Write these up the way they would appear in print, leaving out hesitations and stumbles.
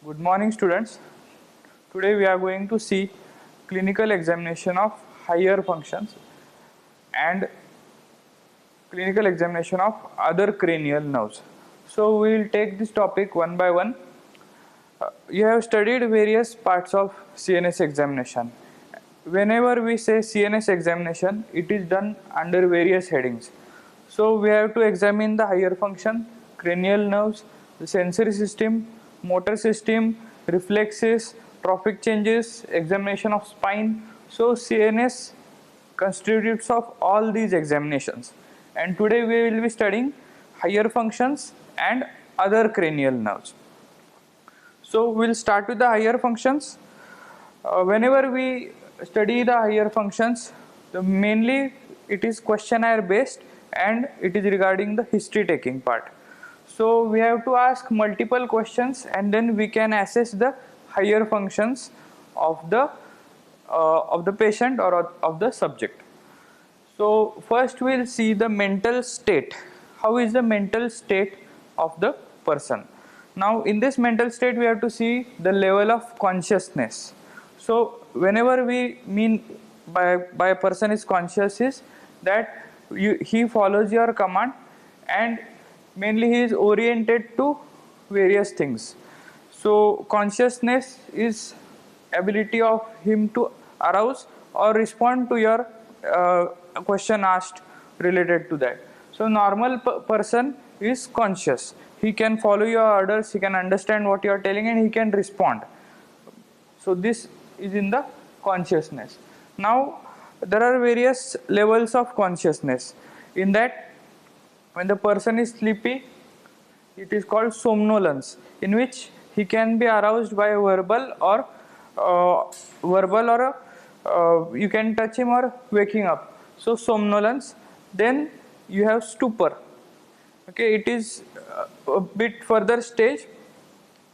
Good morning, students. Today we are going to see clinical examination of higher functions and clinical examination of other cranial nerves. So we will take this topic one by one. You have studied various parts of CNS examination. Whenever we say CNS examination, it is done under various headings. So we have to examine the higher function, cranial nerves, the sensory system, motor system, reflexes, trophic changes, examination of spine. So CNS constitutes of all these examinations. And today we will be studying higher functions and other cranial nerves. So we'll start with the higher functions. Whenever we study the higher functions, mainly it is questionnaire based and it is regarding the history taking part. So we have to ask multiple questions and then we can assess the higher functions of the patient or of the subject. So first we'll see the mental state. How is the mental state of the person? Now in this mental state we have to see the level of consciousness. So whenever we mean by a person is conscious is that he follows your command and mainly he is oriented to various things. So consciousness is ability of him to arouse or respond to your question asked related to that. So normal person is conscious. He can follow your orders, he can understand what you are telling and he can respond. So this is in the consciousness. Now there are various levels of consciousness. In that, when the person is sleepy, it is called somnolence, in which he can be aroused by verbal or you can touch him or waking up. So somnolence. Then you have stupor. Okay, it is a bit further stage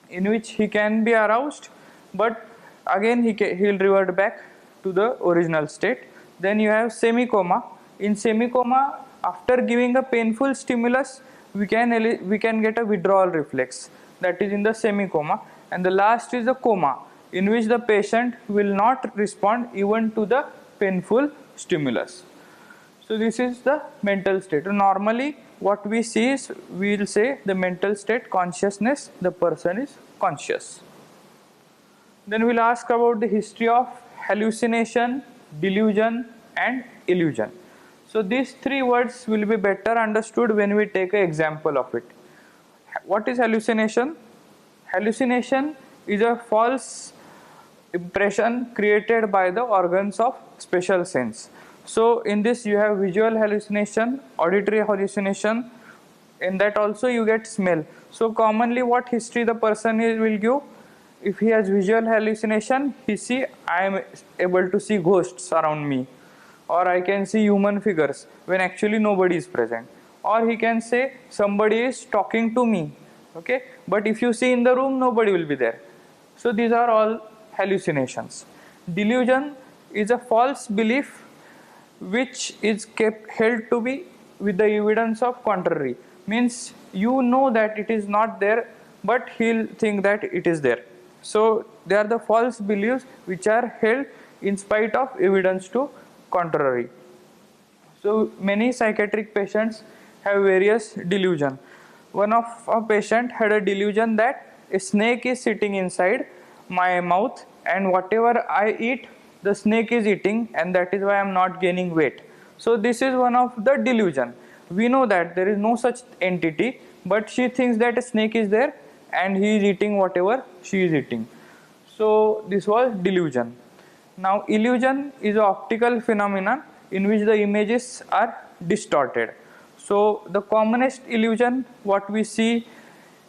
in which he can be aroused, but again he will revert back to the original state. Then you have semi coma. In semi coma, after giving a painful stimulus, we can get a withdrawal reflex, that is in the semi coma. And the last is the coma, in which the patient will not respond even to the painful stimulus. So this is the mental state. Normally what we see is, we will say the mental state consciousness, the person is conscious. Then we will ask about the history of hallucination, delusion and illusion. So these three words will be better understood when we take an example of it. What is hallucination? Hallucination is a false impression created by the organs of special sense. So in this you have visual hallucination, auditory hallucination, in that also you get smell. So commonly what history the person will give, if he has visual hallucination, he see I am able to see ghosts around me, or I can see human figures when actually nobody is present, or he can say somebody is talking to me, okay, but if you see in the room nobody will be there. So these are all hallucinations. Delusion is a false belief which is kept held to be with the evidence of contrary, means you know that it is not there but he'll think that it is there. So they are the false beliefs which are held in spite of evidence to contrary. So many psychiatric patients have various delusion. One of a patient had a delusion that a snake is sitting inside my mouth and whatever I eat, the snake is eating, and that is why I am not gaining weight. So this is one of the delusion. We know that there is no such entity, but she thinks that a snake is there and he is eating whatever she is eating. So this was delusion. Now illusion is an optical phenomenon in which the images are distorted. So the commonest illusion what we see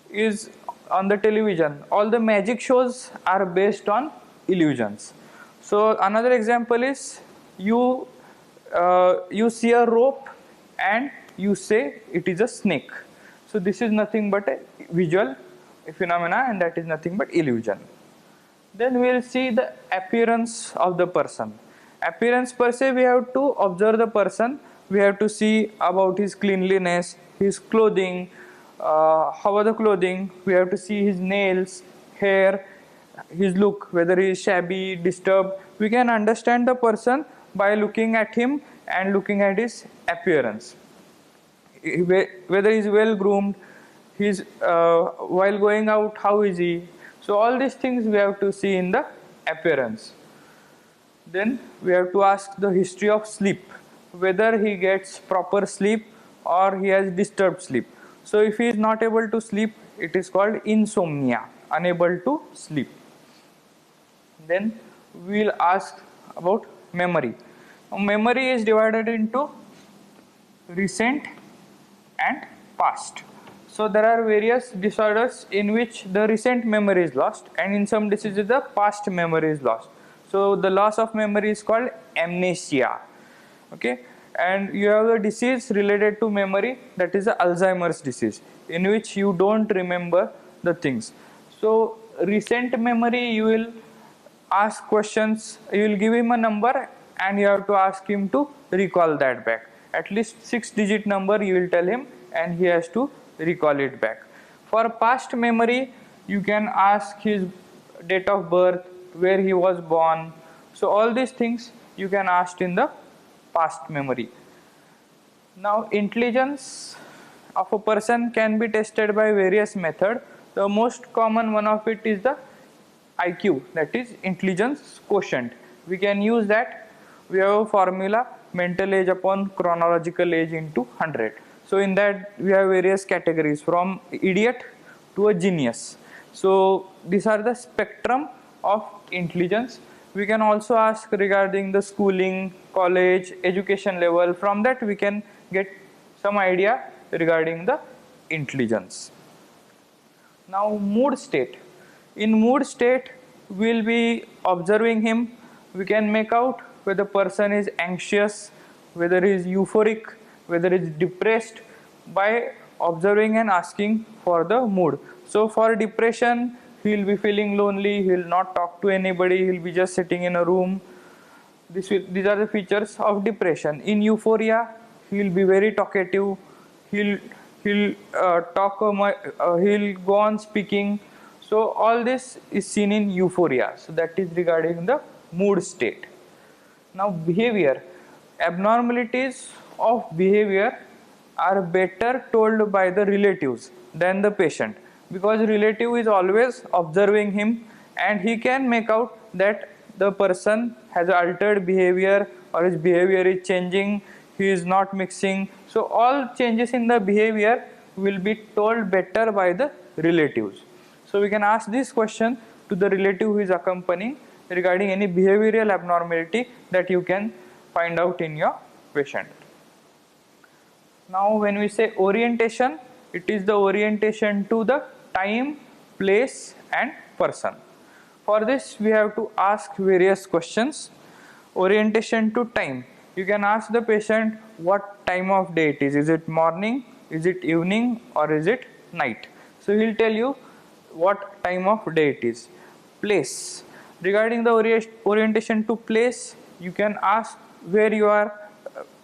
is on the television. All the magic shows are based on illusions. So another example is you see a rope and you say it is a snake. So this is nothing but a visual phenomena and that is nothing but illusion. Then we will see the appearance of the person. Appearance per se, we have to observe the person. We have to see about his cleanliness, his clothing, how are the clothing. We have to see his nails, hair, his look, whether he is shabby, disturbed. We can understand the person by looking at him and looking at his appearance. Whether he is well groomed, he's while going out, how is he? So all these things we have to see in the appearance. Then we have to ask the history of sleep, whether he gets proper sleep or he has disturbed sleep. So if he is not able to sleep, it is called insomnia, unable to sleep. Then we will ask about memory. Now, memory is divided into recent and past. So there are various disorders in which the recent memory is lost, and in some diseases the past memory is lost. So the loss of memory is called amnesia. Okay, and you have a disease related to memory, that is the Alzheimer's disease, in which you don't remember the things. So recent memory, you will ask questions, you will give him a number and you have to ask him to recall that back. At least 6-digit number you will tell him and he has to recall it back. For past memory, you can ask his date of birth, where he was born. So all these things you can ask in the past memory. Now intelligence of a person can be tested by various methods. The most common one of it is the IQ, that is intelligence quotient. We can use that. We have a formula, mental age upon chronological age into 100. So in that we have various categories from idiot to a genius. So these are the spectrum of intelligence. We can also ask regarding the schooling, college, education level. From that we can get some idea regarding the intelligence. Now mood state. In mood state, we will be observing him. We can make out whether the person is anxious, whether he is euphoric, whether he is depressed, by observing and asking for the mood. So for depression, he will be feeling lonely, he will not talk to anybody, he will be just sitting in a room. These are the features of depression. In euphoria, he will be very talkative, he'll talk, he'll go on speaking. So all this is seen in euphoria. So that is regarding the mood state. Now behavior. Abnormalities of behavior are better told by the relatives than the patient, because relative is always observing him and he can make out that the person has altered behavior or his behavior is changing, he is not mixing. So all changes in the behavior will be told better by the relatives. So we can ask this question to the relative who is accompanying regarding any behavioral abnormality that you can find out in your patient. Now when we say orientation, it is the orientation to the time, place and person. For this we have to ask various questions. Orientation to time. You can ask the patient what time of day it is. Is it morning, is it evening or is it night? So he will tell you what time of day it is. Place. Regarding the orientation to place, you can ask where you are.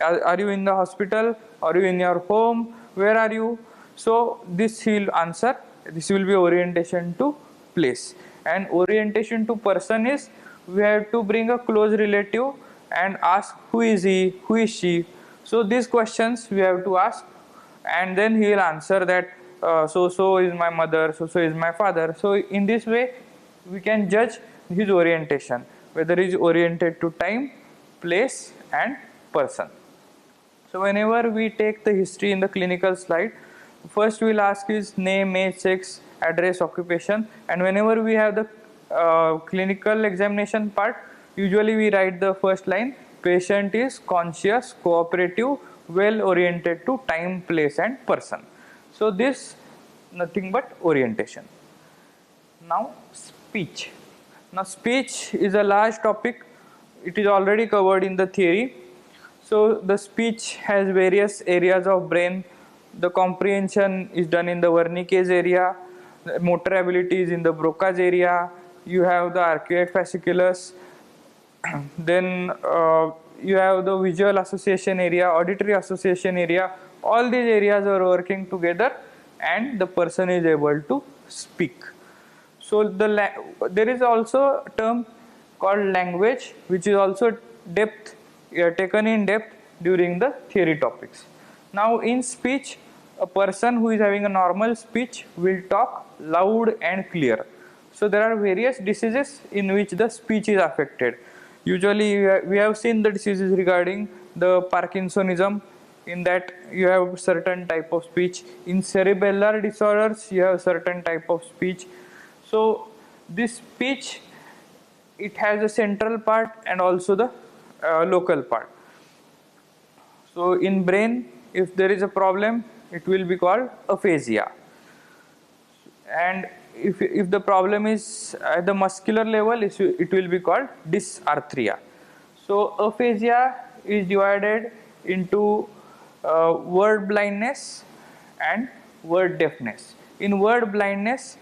Are you in the hospital? Are you in your home? Where are you? So this he will answer. This will be orientation to place. And orientation to person is, we have to bring a close relative and ask who is he, who is she. So these questions we have to ask, and then he will answer that so is my mother, so is my father. So in this way we can judge his orientation, whether he is oriented to time, place and person. So whenever we take the history in the clinical slide, first we will ask his name, age, sex, address, occupation, and whenever we have the clinical examination part, usually we write the first line, patient is conscious, cooperative, well oriented to time, place and person. So this nothing but orientation. Now speech. Now speech is a large topic. It is already covered in the theory. So the speech has various areas of brain. The comprehension is done in the Wernicke's area. The motor ability is in the Broca's area. You have the arcuate fasciculus. Then you have the visual association area, auditory association area. All these areas are working together and the person is able to speak. So there is also a term called language, which is also depth taken in depth during the theory topics. Now in speech, a person who is having a normal speech will talk loud and clear. So there are various diseases in which the speech is affected. Usually we have seen the diseases regarding the Parkinsonism. In that you have certain type of speech. In cerebellar disorders you have certain type of speech. So this speech, it has a central part and also the local part. So in brain, if there is a problem, it will be called aphasia. And if the problem is at the muscular level, it will be called dysarthria. So aphasia is divided into word blindness and word deafness. In word blindness,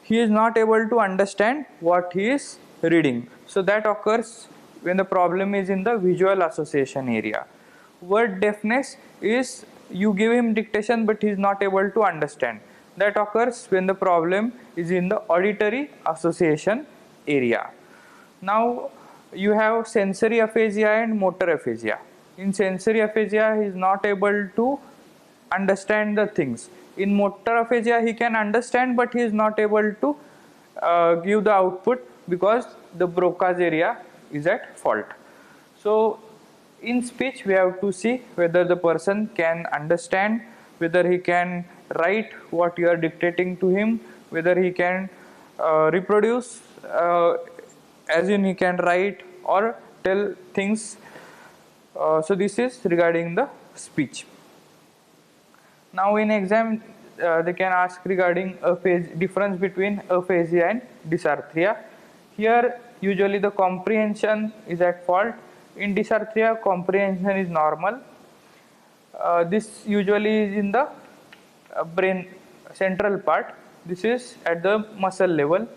he is not able to understand what he is reading. So that occurs when the problem is in the visual association area. Word deafness is you give him dictation but he is not able to understand. That occurs when the problem is in the auditory association area. Now you have sensory aphasia and motor aphasia. In sensory aphasia, he is not able to understand the things. In motor aphasia, he can understand but he is not able to give the output because the Broca's area is at fault. So in speech, we have to see whether the person can understand, whether he can write what you are dictating to him, whether he can reproduce, as in he can write or tell things. So this is regarding the speech. Now in exam, they can ask regarding difference between aphasia and dysarthria. Here usually the comprehension is at fault. In dysarthria, comprehension is normal. This usually is in the brain central part. This is at the muscle level.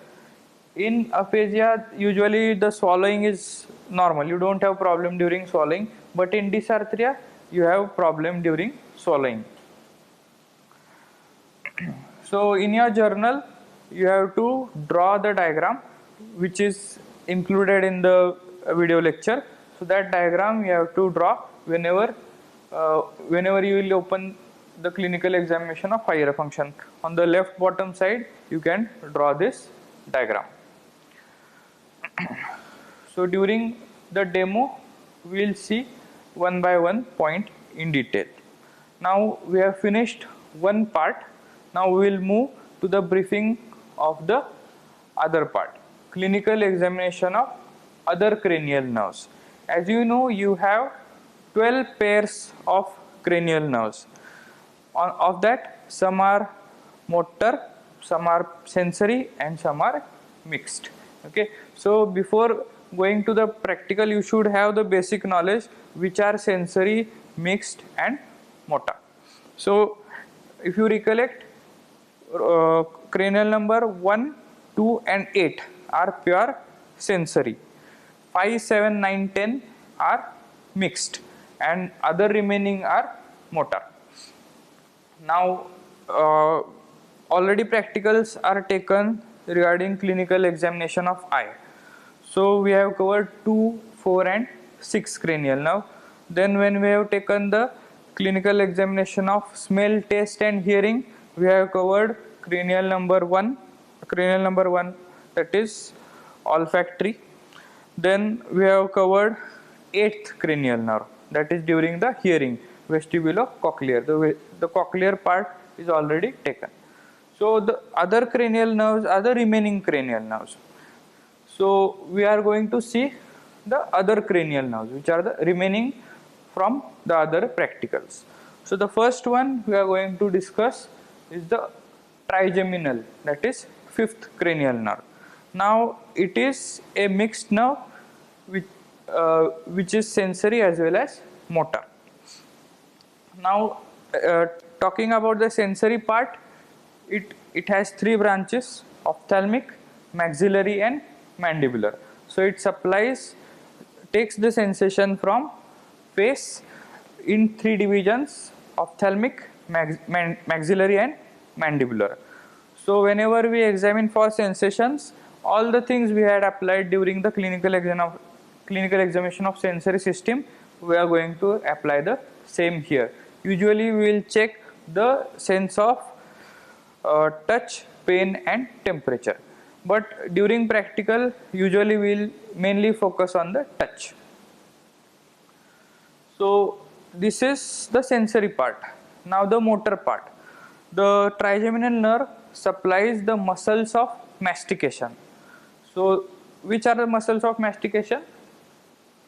In aphasia, usually the swallowing is normal. You don't have problem during swallowing. But in dysarthria, you have problem during swallowing. So in your journal, you have to draw the diagram which is included in the video lecture. So that diagram you have to draw whenever you will open the clinical examination of higher function. On the left bottom side, you can draw this diagram. So during the demo, we will see one by one point in detail. Now we have finished one part. Now we will move to the briefing of the other part, clinical examination of other cranial nerves. As you know, you have 12 pairs of cranial nerves. Of that, some are motor, some are sensory, and some are mixed. Okay, so before going to the practical, you should have the basic knowledge which are sensory, mixed, and motor. So if you recollect, cranial number 1, 2, and 8 are pure sensory. 5, 7, 9, 10 are mixed, and other remaining are motor. Now already practicals are taken regarding clinical examination of eye. So we have covered 2, 4, and 6 cranial nerve. Then when we have taken the clinical examination of smell, taste, and hearing, we have covered cranial number 1, that is olfactory. Then we have covered 8th cranial nerve, that is during the hearing, vestibulocochlear. The cochlear part is already taken. So the other cranial nerves are the remaining cranial nerves. So we are going to see the other cranial nerves which are the remaining from the other practicals. So the first one we are going to discuss is the trigeminal, that is 5th cranial nerve. Now it is a mixed nerve which is sensory as well as motor. Now talking about the sensory part, it has 3 branches: ophthalmic, maxillary, and mandibular. So it takes the sensation from face in 3 divisions: ophthalmic, maxillary, and mandibular. So whenever we examine for sensations, all the things we had applied during the clinical examination of sensory system, we are going to apply the same here. Usually we will check the sense of touch, pain and temperature. But during practical, usually we will mainly focus on the touch. So this is the sensory part. Now the motor part. The trigeminal nerve supplies the muscles of mastication. So which are the muscles of mastication?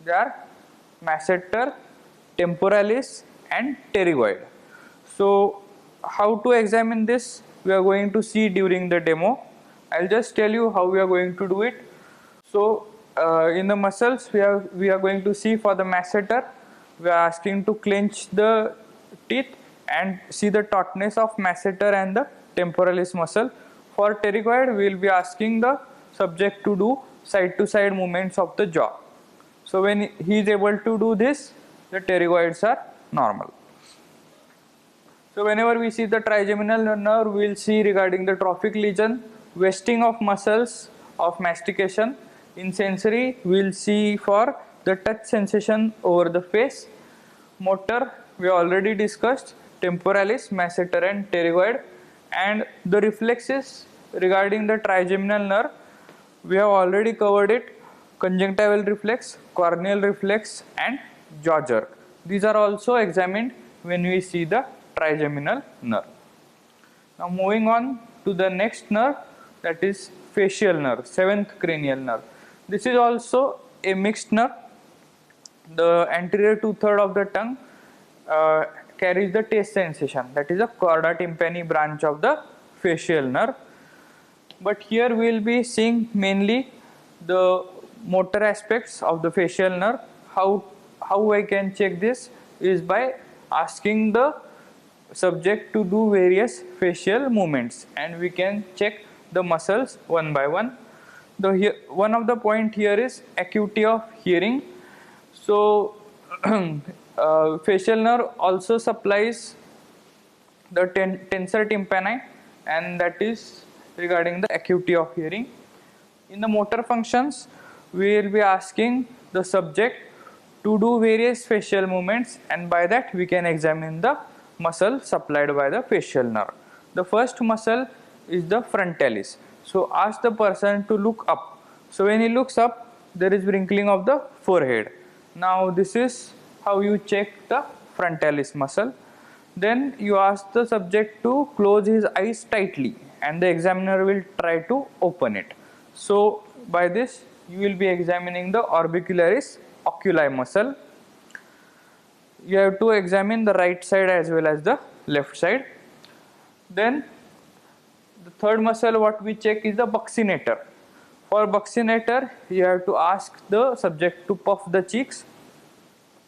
They are masseter, temporalis and pterygoid. So how to examine this, we are going to see during the demo. I'll just tell you how we are going to do it. So in the muscles, we are going to see for the masseter, we are asking to clench the teeth and see the tautness of masseter and the temporalis muscle. For pterygoid, we will be asking the subject to do side to side movements of the jaw. So when he is able to do this, the pterygoids are normal. So whenever we see the trigeminal nerve, we will see regarding the trophic lesion, wasting of muscles of mastication. In sensory, we will see for the touch sensation over the face. Motor, we already discussed, temporalis, masseter and pterygoid. And the reflexes regarding the trigeminal nerve, we have already covered it, conjunctival reflex, corneal reflex and jaw jerk. These are also examined when we see the trigeminal nerve. Now moving on to the next nerve, that is facial nerve, seventh cranial nerve. This is also a mixed nerve. The anterior two-thirds of the tongue carries the taste sensation, that is a chorda tympani branch of the facial nerve. But here we will be seeing mainly the motor aspects of the facial nerve. How I can check this is by asking the subject to do various facial movements, and we can check the muscles one by one. One of the point here is acuity of hearing. So facial nerve also supplies the tensor tympani, and that is regarding the acuity of hearing. In the motor functions, we will be asking the subject to do various facial movements, and by that we can examine the muscle supplied by the facial nerve. The first muscle is the frontalis. So ask the person to look up. So when he looks up, there is wrinkling of the forehead. Now this is how you check the frontalis muscle. Then you ask the subject to close his eyes tightly, and the examiner will try to open it. So by this you will be examining the orbicularis oculi muscle. You have to examine the right side as well as the left side. Then the third muscle what we check is the buccinator. For buccinator, you have to ask the subject to puff the cheeks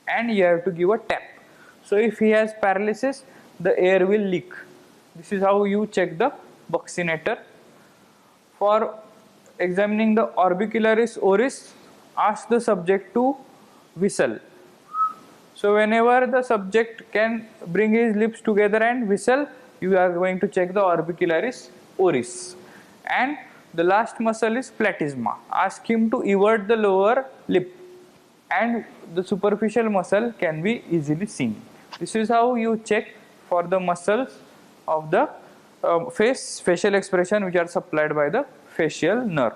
and you have to give a tap. So if he has paralysis, the air will leak. This is how you check the buccinator. For examining the orbicularis oris, ask the subject to whistle. So whenever the subject can bring his lips together and whistle, you are going to check the orbicularis oris. And the last muscle is platysma. Ask him to evert the lower lip, and the superficial muscle can be easily seen. This is how you check for the muscles of the facial expression which are supplied by the facial nerve.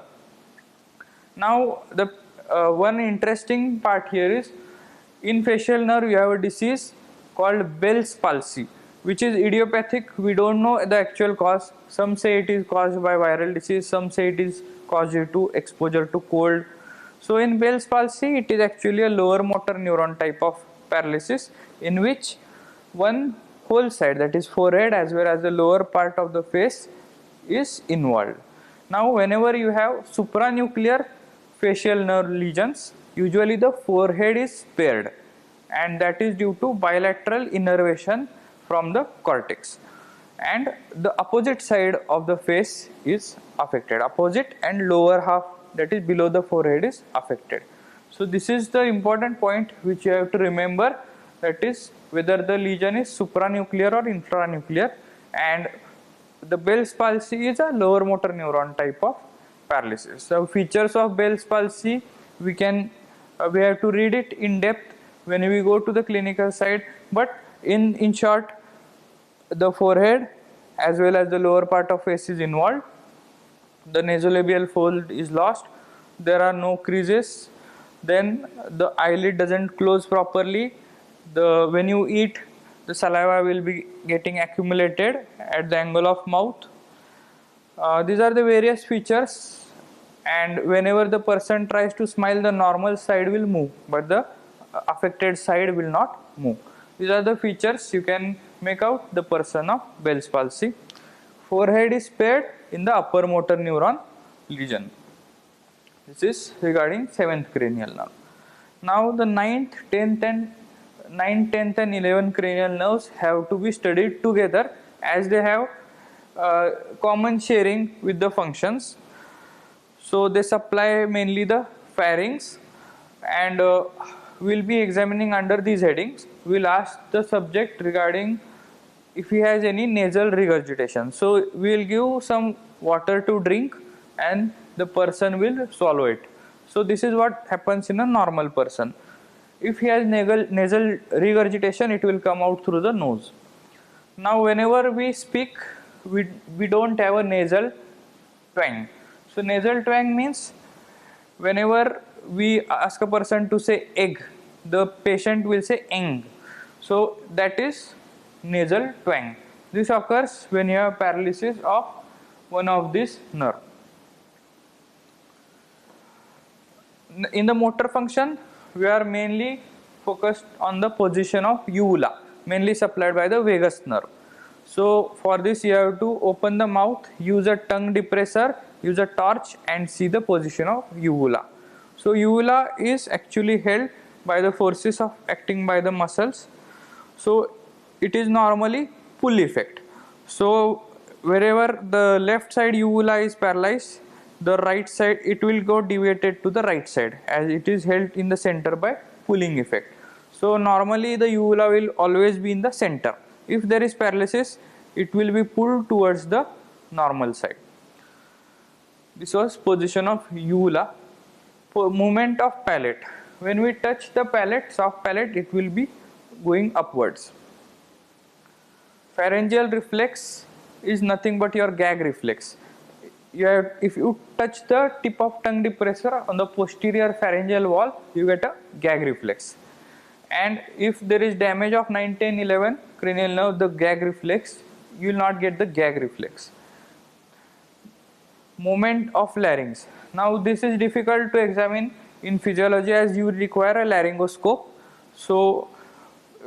Now the one interesting part here is, in facial nerve you have a disease called Bell's palsy, which is idiopathic. We don't know the actual cause. Some say it is caused by viral disease, some say it is caused due to exposure to cold. So in Bell's palsy, it is actually a lower motor neuron type of paralysis, in which one whole side, that is forehead as well as the lower part of the face, is involved. Now whenever you have supranuclear facial nerve lesions, usually the forehead is spared, and that is due to bilateral innervation from the cortex, and the opposite side of the face is affected. Opposite and lower half, that is below the forehead, is affected. So this is the important point which you have to remember, that is whether the lesion is supranuclear or intranuclear, and the Bell's palsy is a lower motor neuron type of paralysis. So features of Bell's palsy, we have to read it in depth when we go to the clinical side, but in short, the forehead as well as the lower part of face is involved. The nasolabial fold is lost. There are no creases. Then the eyelid doesn't close properly. When you eat, the saliva will be getting accumulated at the angle of mouth. These are the various features, and whenever the person tries to smile, the normal side will move, but the affected side will not move. These are the features you can make out the person of Bell's palsy. Forehead is spared in the upper motor neuron lesion. This is regarding 7th cranial nerve. Now the 9th, 10th and 11th cranial nerves have to be studied together, as they have common sharing with the functions. So they supply mainly the pharynx, and we'll be examining under these headings. We'll ask the subject regarding if he has any nasal regurgitation. So we'll give some water to drink and the person will swallow it. So this is what happens in a normal person. If he has nasal regurgitation, it will come out through the nose. Now whenever we speak, we don't have a nasal twang. So nasal twang means whenever we ask a person to say egg, the patient will say eng. So that is nasal twang. This occurs when you have paralysis of one of these nerve. In the motor function, we are mainly focused on the position of uvula, mainly supplied by the vagus nerve. So for this you have to open the mouth, use a tongue depressor, use a torch and see the position of uvula. So uvula is actually held by the forces of acting by the muscles. So it is normally pull effect. So wherever the left side uvula is paralyzed, the right side it will go deviated to the right side, as it is held in the center by pulling effect. So normally the uvula will always be in the center. If there is paralysis, it will be pulled towards the normal side. This was position of uvula. Movement of palate. When we touch the palate, soft palate, it will be going upwards. Pharyngeal reflex is nothing but your gag reflex. If you touch the tip of tongue depressor on the posterior pharyngeal wall, you get a gag reflex. And if there is damage of 9, 10, 11 cranial nerve, the gag reflex, you will not get the gag reflex. Movement of larynx. Now this is difficult to examine in physiology, as you require a laryngoscope. So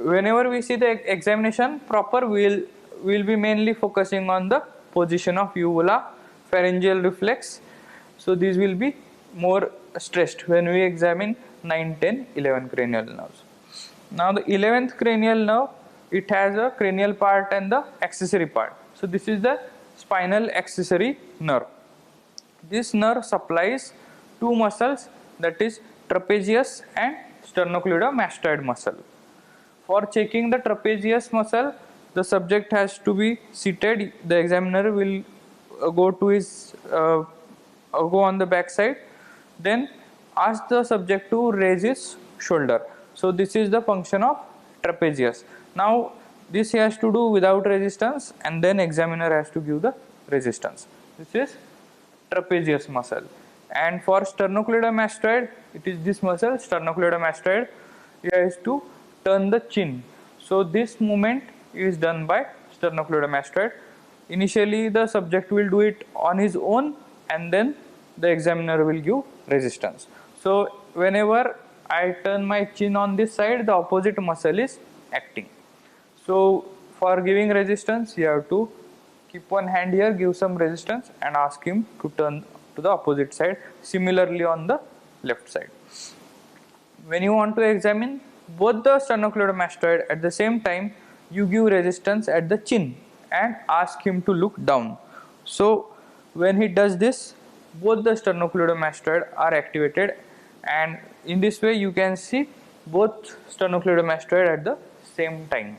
whenever we see the examination proper, we will be mainly focusing on the position of uvula, pharyngeal reflex. So these will be more stressed when we examine 9, 10, 11 cranial nerves. Now the 11th cranial nerve, it has a cranial part and the accessory part. So this is the spinal accessory nerve. This nerve supplies two muscles, that is trapezius and sternocleidomastoid muscle. For checking the trapezius muscle, the subject has to be seated. The examiner will go on the back side, then ask the subject to raise his shoulder. So this is the function of trapezius. Now this he has to do without resistance, and then examiner has to give the resistance. This is trapezius muscle. And for sternocleidomastoid, it is this muscle, sternocleidomastoid. He has to turn the chin. So this movement is done by sternocleidomastoid. Initially the subject will do it on his own, and then the examiner will give resistance. So whenever I turn my chin on this side, the opposite muscle is acting. So for giving resistance, you have to keep one hand here, give some resistance and ask him to turn to the opposite side. Similarly on the left side. When you want to examine both the sternocleidomastoid at the same time, you give resistance at the chin and ask him to look down. So when he does this, both the sternocleidomastoid are activated, and in this way you can see both sternocleidomastoid at the same time.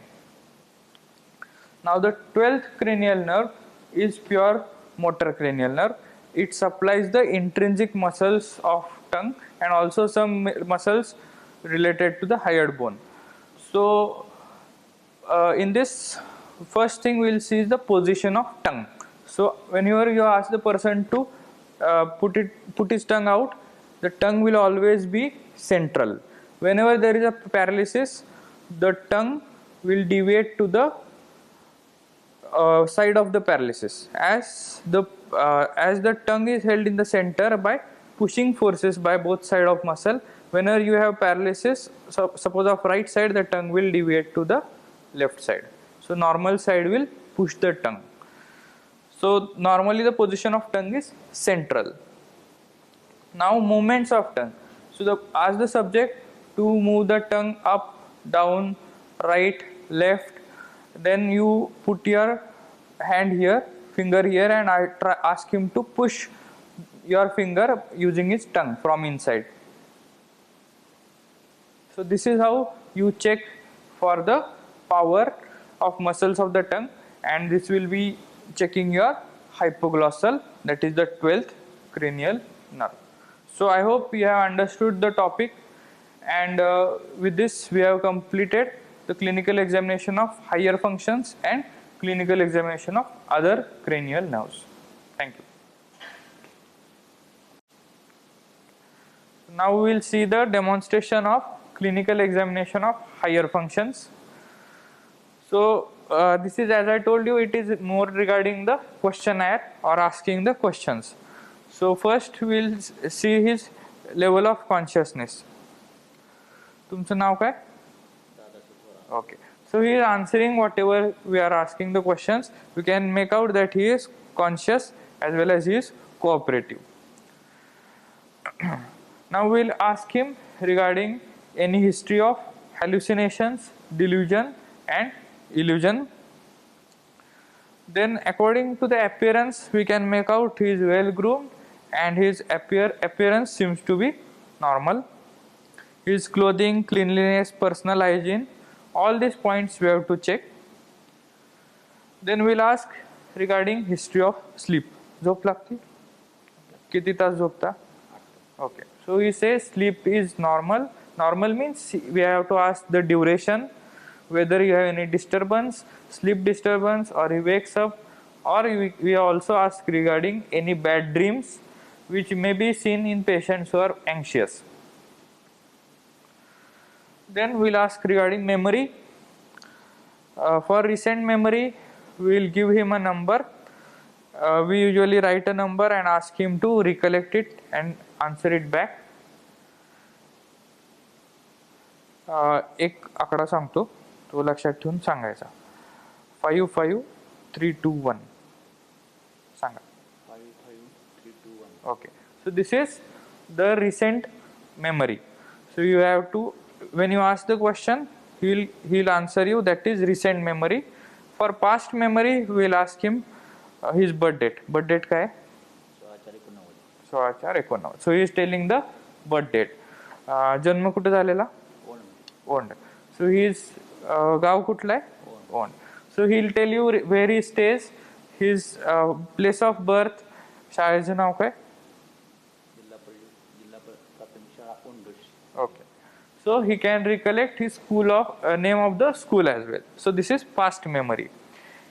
Now the 12th cranial nerve, is pure motor cranial nerve. It supplies the intrinsic muscles of tongue and also some muscles related to the hyoid bone. So in this, first thing we will see is the position of tongue. So whenever you ask the person to put his tongue out, the tongue will always be central. Whenever there is a paralysis, the tongue will deviate to the side of the paralysis, as the tongue is held in the center by pushing forces by both side of muscle. Whenever you have paralysis, suppose of right side, the tongue will deviate to the left side. So normal side will push the tongue. So normally the position of tongue is central. Now movements of tongue. So ask the subject to move the tongue up, down, right, left. Then you put your hand here, finger here, and ask him to push your finger using his tongue from inside. So this is how you check for the power of muscles of the tongue, and this will be checking your hypoglossal, that is the 12th cranial nerve. So I hope you have understood the topic, and with this we have completed the clinical examination of higher functions and clinical examination of other cranial nerves. Thank you. Now we will see the demonstration of clinical examination of higher functions. So this is, as I told you, it is more regarding the questionnaire or asking the questions. So first we will see his level of consciousness. तुमचं नाव काय? Okay. So he is answering whatever we are asking the questions. We can make out that he is conscious as well as he is cooperative. Now we will ask him regarding any history of hallucinations, delusion and illusion. Then according to the appearance, we can make out he is well groomed and his appearance seems to be normal. His clothing, cleanliness, personal hygiene, all these points we have to check. Then we will ask regarding history of sleep. झोप लागती? किती तास झोपता? Okay. So he says sleep is normal. Normal means we have to ask the duration, whether you have any disturbance, sleep disturbance, or he wakes up, or we also ask regarding any bad dreams which may be seen in patients who are anxious. Then we will ask regarding memory. For recent memory, we will give him a number. We usually write a number and ask him to recollect it and answer it back. एक आकडा सांगतो, तो लक्षात ठेवून सांगायचा. 5 5 3 2 1 सांगा. 5 5 3 2 1. Okay. So this is the recent memory. So you have to, when you ask the question, he'll answer you that is recent memory. For past memory, we will ask him his birth date. Birth date काय? 16/19. So he is telling the birth date. जन्म कुठे झालेला? ओंड. So he is गाव कुठला आहे? ओंड. So he'll tell you where he stays, his place of birth. शाळेचं नाव काय? Okay. So he can recollect his school of name of the school as well. So this is past memory.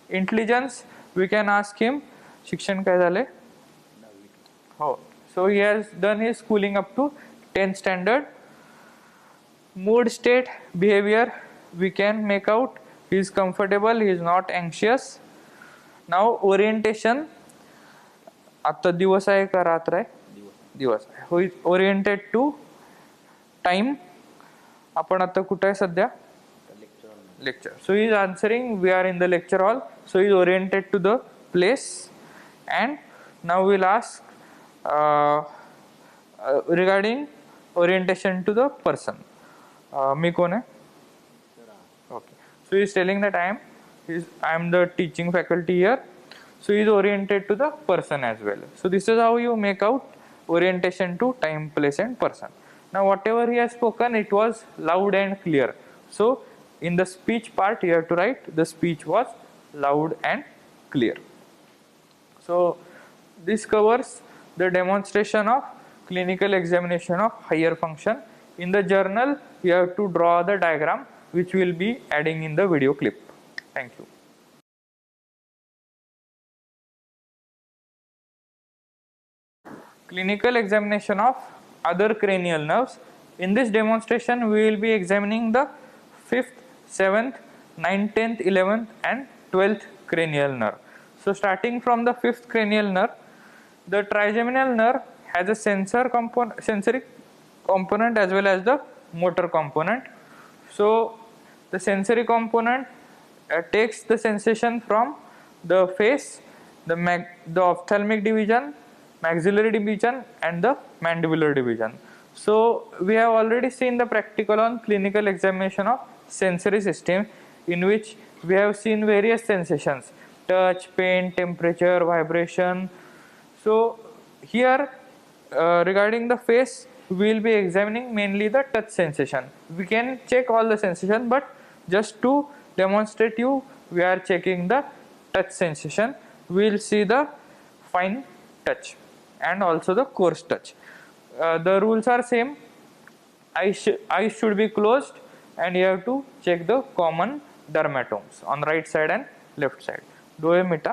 Intelligence, we can ask him शिक्षण काय झाले? हो. So he has done his schooling up to 10th standard. Mood state, behavior, we can make out he is comfortable, he is not anxious. Now orientation, आता दिवस आहे का रात्र आहे? दिवस आहे. Who is oriented to time? आपण आता कुठे आहे सध्या? Lecture. So he is answering, we are in the lecture hall. So he is oriented to the place. And now we will ask regarding orientation to the person. मी कोण आहे? Okay. So he is telling that I am the teaching faculty here. So he is oriented to the person as well. So this is how you make out orientation to time, place and person. Now whatever he has spoken, it was loud and clear. So in the speech part, you have to write the speech was loud and clear. So this covers the demonstration of clinical examination of higher function. In the journal, you have to draw the diagram which will be adding in the video clip. Thank you. Clinical examination of other cranial nerves. In this demonstration, we will be examining the 5th, 7th, 9th, 10th, 11th and 12th cranial nerve. So starting from the 5th cranial nerve, the trigeminal nerve has a sensory component as well as the motor component. So the sensory component takes the sensation from the face, the ophthalmic division, maxillary division and the mandibular division. So we have already seen the practical on clinical examination of sensory system, in which we have seen various sensations: touch, pain, temperature, vibration. So here regarding the face, we will be examining mainly the touch sensation. We can check all the sensation, but just to demonstrate you, we are checking the touch sensation. We will see the fine touch and also the coarse touch. The rules are same. Eyes should be closed and you have to check the common dermatomes on right side and left side. डोळे मिटा,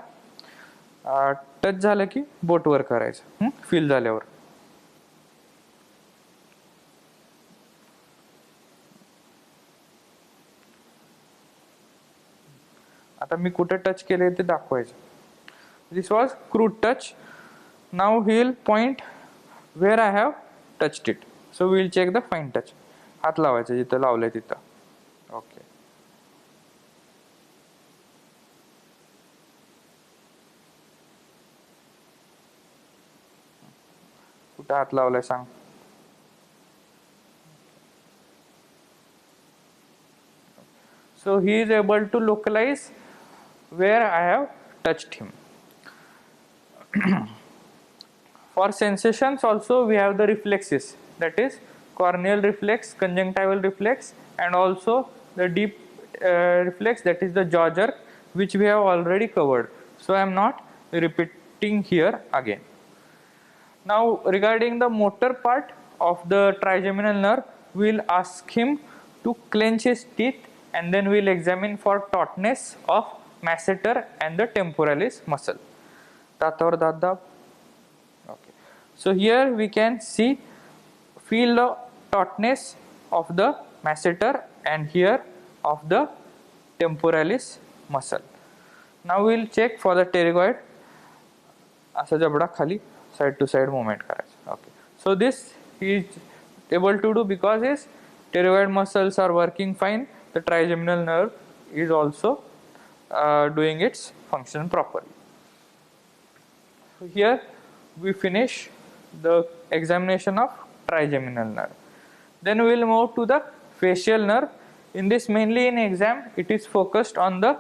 touch झालं की boat वर करायचं, feel झाल्यावर. आता मी कुठे touch केले ते दाखवायचं. This was crude touch. Now he will point where I have touched it. So we will check the fine touch. हात लावायचं जिथं लावलंय तिथं. ओके. कुठं हात लावलाय सांग. So he is able to localize where I have touched him. For sensations also we have the reflexes, that is corneal reflex, conjunctival reflex and also the deep reflex, that is the jaw jerk, which we have already covered. So I am not repeating here again. Now regarding the motor part of the trigeminal nerve, we will ask him to clench his teeth and then we will examine for tautness of masseter and the temporalis muscle. दातावर दात दाब. Okay. So here we can feel the tautness of the masseter and here of the temporalis muscle. Now we will check for the pterygoid. असा जबडा खाली side to side movement करायचं. Okay. So this he is able to do because his pterygoid muscles are working fine. The trigeminal nerve is also doing its function properly. So here we finish the examination of trigeminal nerve. Then we will move to the facial nerve. In this, mainly in exam, it is focused on the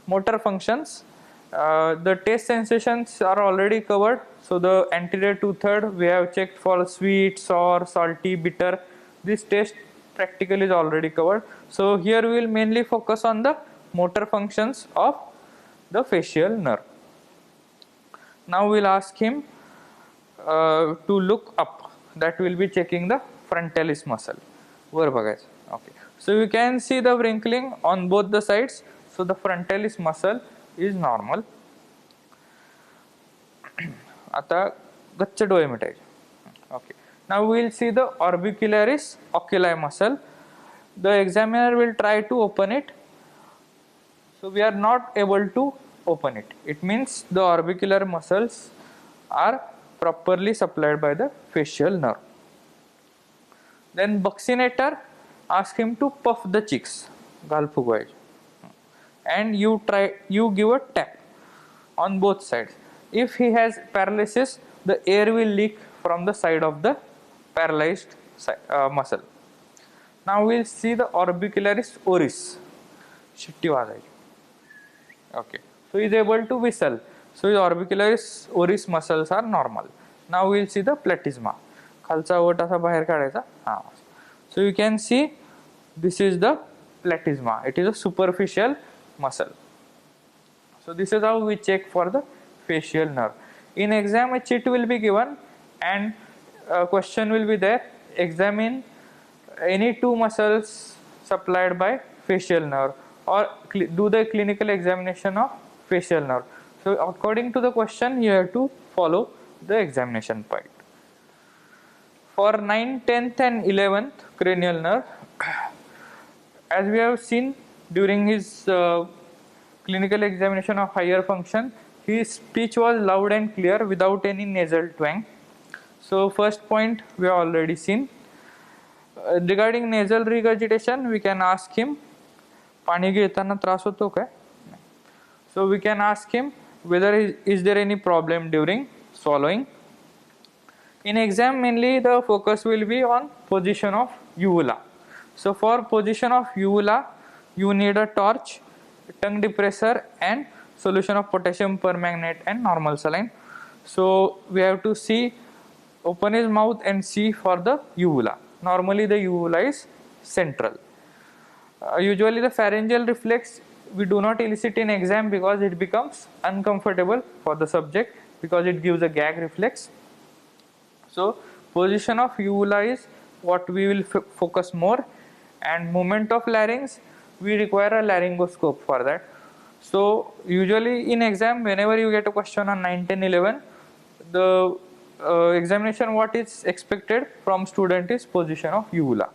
motor functions. The taste sensations are already covered. So the anterior 2/3 we have checked for sweet, sour, salty, bitter. This taste practical is already covered. So here we will mainly focus on the motor functions of the facial nerve. Now we will ask him to look up. That will be checking the frontalis muscle. वर बघायचं. Okay. So you can see the wrinkling on both the sides. So the frontalis muscle is normal. आता गच्च डोळे मिटायचे. Okay. Now we will see the orbicularis oculi muscle. The examiner will try to open it. So we are not able to open it. It means the orbicular muscles are properly supplied by the facial nerve. Then buccinator, ask him to puff the cheeks. गाल फुगवायचे. And you give a tap on both sides. If he has paralysis, the air will leak from the side of the paralyzed muscle. Now we will see the orbicularis oris. शिट्टी वाजायची. Okay. So he is able to whistle. So his orbicularis oris muscles are normal. Now we will see the platysma. खालचा ओठ असा बाहेर काढायचा. So you can see this is the platysma. It is a superficial muscle. So this is how we check for the facial nerve. In exam, a chit will be given and a question will be there. Examine any two muscles supplied by facial nerve, or do the clinical examination of facial nerve. So according to the question, you have to follow the examination part. For 9th, 10th and 11th cranial nerve, as we have seen during his clinical examination of higher function, his speech was loud and clear without any nasal twang. So first point we have already seen. Regarding nasal regurgitation, we can ask him, पाणी घेताना त्रास होतो काय? So we can ask him whether is there any problem during swallowing. In exam, mainly the focus will be on position of uvula. So for position of uvula, you need a torch, tongue depressor and solution of potassium permanganate and normal saline. So we have to see, open his mouth and see for the uvula. Normally the uvula is central. Usually the pharyngeal reflex we do not elicit in exam because it becomes uncomfortable for the subject, because it gives a gag reflex. So position of uvula is what we will focus more, and movement of larynx we require a laryngoscope for that. So usually in exam, whenever you get a question on 9, 10, 11, the examination what is expected from student is position of uvula.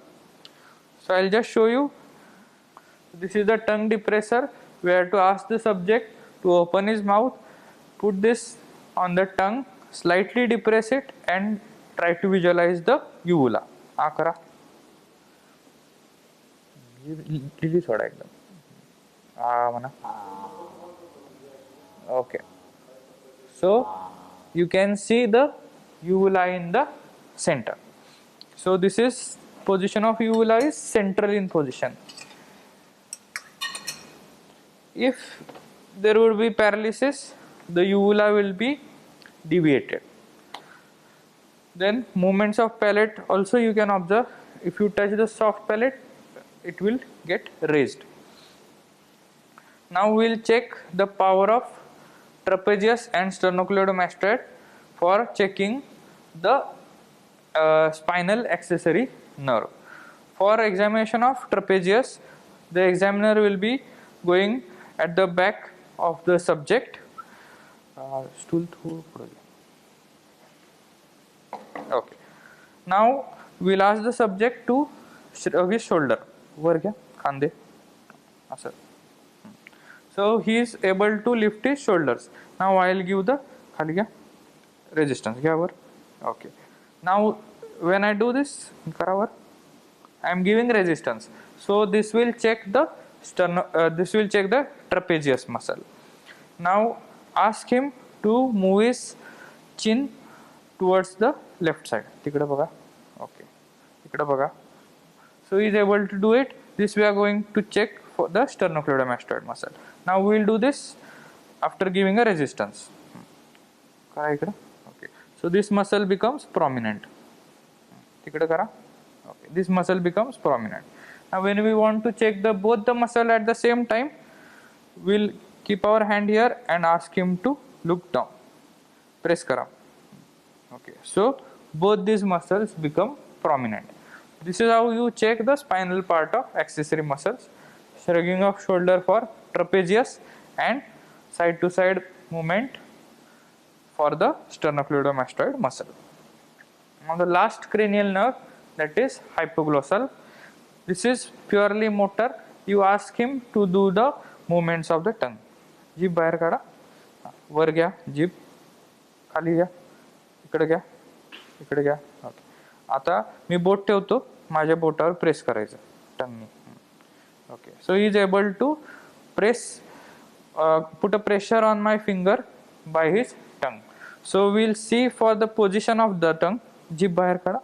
So I'll just show you. This is the tongue depressor. We have to ask the subject to open his mouth, put this on the tongue, slightly depress it and try to visualize the uvula. Akara. Okay. So you can see the uvula in the center. So this is position of uvula is central in position. If there would be paralysis, the uvula will be deviated. Then movements of palate also you can observe. If you touch the soft palate, it will get raised. Now we will check the power of trapezius and sternocleidomastoid for checking the spinal accessory nerve. For examination of trapezius, the examiner will be going at the back of the subject. Okay. Now we will ask the subject to shrug his shoulder. So he is able to lift his shoulders. Now I will give the resistance. Okay. Now when I do this, I am giving resistance. So this will check the trapezius muscle. Now ask him to move his chin towards the left side. Okay. So he is able to do it. This we are going to check for the sternocleidomastoid muscle. Now we will do this after giving a resistance. Okay. So this muscle becomes prominent. Okay. This muscle becomes prominent. Now when we want to check both the muscle at the same time, we will keep our hand here and ask him to look down. Press kara. Okay. So both these muscles become prominent. This is how you check the spinal part of accessory muscles. Shrugging of shoulder for trapezius and side to side movement for the sternocleidomastoid muscle. Now the last cranial nerve, that is hypoglossal. This is purely motor. You ask him to do the movements of the tongue. जीभ बाहेर काढा, वर घ्या, जीभ खाली घ्या, इकडे घ्या, इकडे घ्या. ओके. आता मी बोट ठेवतो, माझ्या बोटावर प्रेस करायचं टंगनी. Okay, so he is able to put a pressure on my finger by his tongue. So we will see for the position of the tongue. जीभ बाहेर काढा.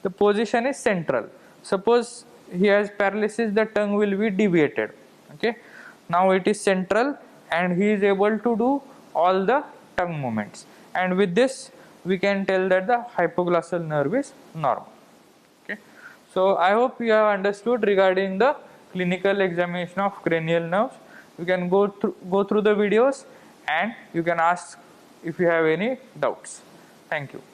The position is central. Suppose he has paralysis, the tongue will be deviated. Okay. Now it is central and he is able to do all the tongue movements. And with this, we can tell that the hypoglossal nerve is normal. Okay. So I hope you have understood regarding the clinical examination of cranial nerves. You can go through the videos and you can ask if you have any doubts. Thank you.